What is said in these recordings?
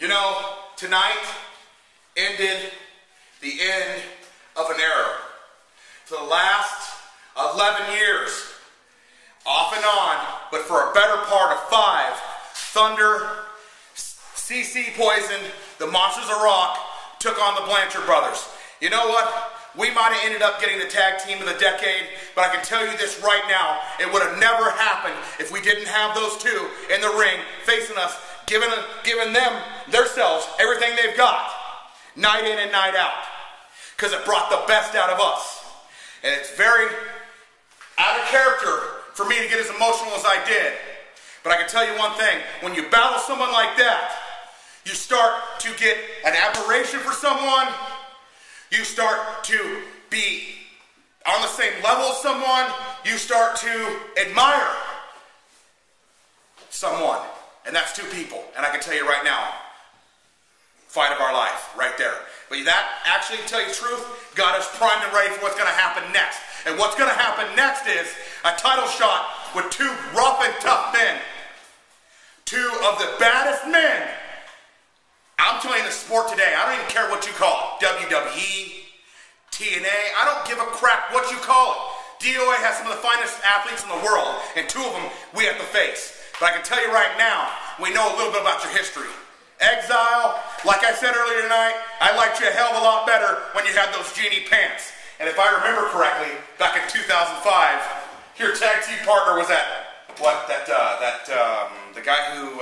You know, tonight ended the end of an era. For the last 11 years, off and on, but for a better part of 5, Thunder, CC Poison, the Monsters of Rock took on the Blanchard brothers. You know what? We might have ended up getting the tag team of the decade, but I can tell you this right now, it would have never happened if we didn't have those two in the ring facing us, giving them, themselves, everything they've got, night in and night out, because it brought the best out of us. And it's very out of character for me to get as emotional as I did. But I can tell you one thing, when you battle someone like that, you start to get an admiration for someone, you start to be on the same level as someone, you start to admire someone. And that's 2 people. And I can tell you right now, fight of our life, right there. But that actually, to tell you the truth, got us primed and ready for what's going to happen next. And what's going to happen next is a title shot with 2 rough and tough men. 2 of the baddest men. I'm telling you, the sport today, I don't even care what you call it. WWE, TNA, I don't give a crap what you call it. DOA has some of the finest athletes in the world, and 2 of them we have to face. But I can tell you right now, we know a little bit about your history. Exile, like I said earlier tonight, I liked you a hell of a lot better when you had those genie pants. And if I remember correctly, back in 2005, your tag team partner was the guy who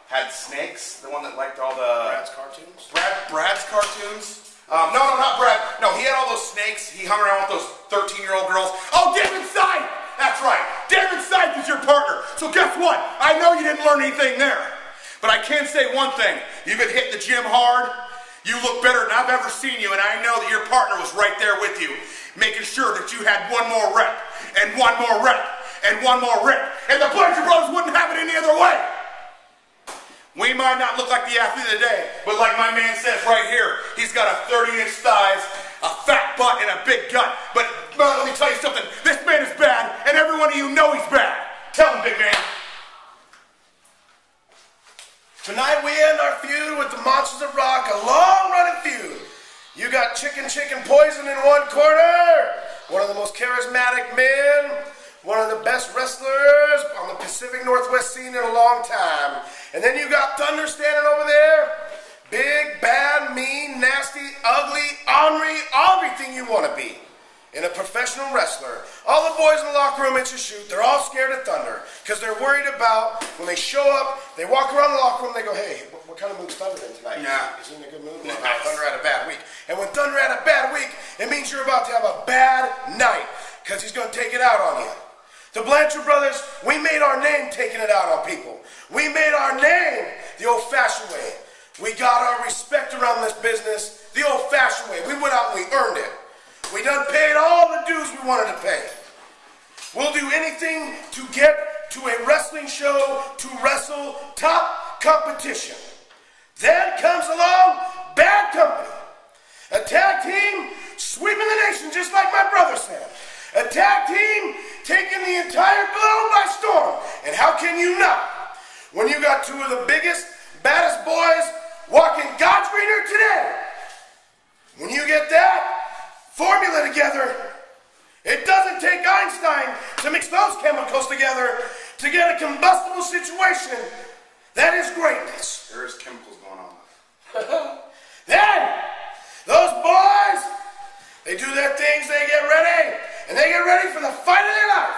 had snakes, the one that liked all the... Brad's cartoons? Brad's cartoons? No, not Brad. No, he had all those snakes. He hung around with those 13-year-old girls. Oh, David Sythe! That's right. David Sythe is your partner. So guess what? I know you didn't learn anything there. But I can say one thing. You've been hitting the gym hard. You look better than I've ever seen you, and I know that your partner was right there with you, making sure that you had one more rep, and one more rep, and one more rep. And the Blanchard brothers wouldn't have it any other way. We might not look like the athlete of the day, but like my man says right here, he's got a 30-inch thighs, a fat butt, and a big gut. But let me tell you something. This man is bad, and every one of you know he's bad. Tell him, big man. Tonight we end our feud with the Monsters of Rock, a long-running feud. You got Chicken Poison in one corner, one of the most charismatic men, one of the best wrestlers on the Pacific Northwest scene in a long time. And then you got Thunder standing over there, big, bad, mean, nasty, ugly, ornery, everything you want to be in a professional wrestler. All the boys in the locker room at your shoot, they're all scared of Thunder because they're worried about when they show up, they walk around the locker room, they go, hey, what kind of mood's Thunder in tonight? Yeah. He's in a good mood? Well, Thunder had a bad week. And when Thunder had a bad week, it means you're about to have a bad night because he's going to take it out on you. The Blanchard brothers, we made our name taking it out on people. We made our name the old-fashioned way. We got our respect around this business the old-fashioned way. We went out and we earned it. We done paid all the dues we wanted to pay. We'll do anything to get to a wrestling show to wrestle top competition. Then comes along Bad Company. A tag team sweeping the nation just like my brother said. A tag team taking the entire globe by storm. And how can you not? When you got 2 of the biggest, baddest boys walking God's green earth today. When you get that formula together, it doesn't take Einstein to mix those chemicals together to get a combustible situation. That is greatness. There is chemicals going on. Then, those boys, they do their things, they get ready, and they get ready for the fight of their life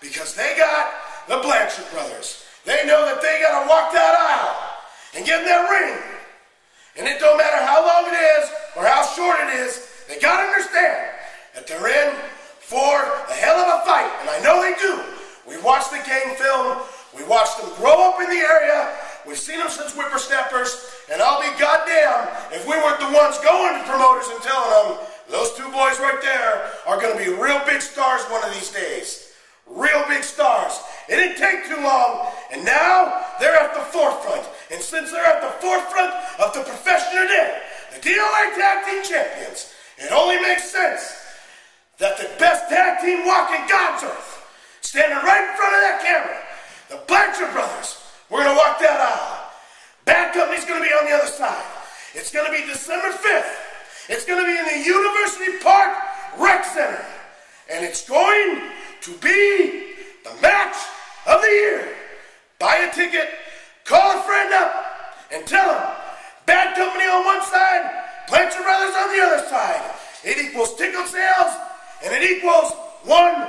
because they got the Blanchard brothers. They know that they got to walk that aisle and get in that ring. And it don't matter how long it is or how short it is, they got to understand that they're in for a hell of a fight, and I know they do. We watched the game film. We watched them grow up in the area. We've seen them since whippersnappers, and I'll be goddamn if we weren't the ones going to promoters and telling them, those 2 boys right there are going to be real big stars one of these days. Real big stars. It didn't take too long, and now they're at the forefront. And since they're at the forefront of the profession today, the DOA Tag Team Champions, it only makes sense that the best tag team walking God's earth, standing right in front of that camera, the Blanchard brothers, we're going to walk that aisle. Bad Company's going to going to be on the other side. It's going to be December 5th. It's going to be in the University Park Rec Center. And it's going to be the match of the year. Buy a ticket, call a friend up, and tell them Bad Company on one side, Blanchard Brothers on the other side. It equals ticket sales, and it equals one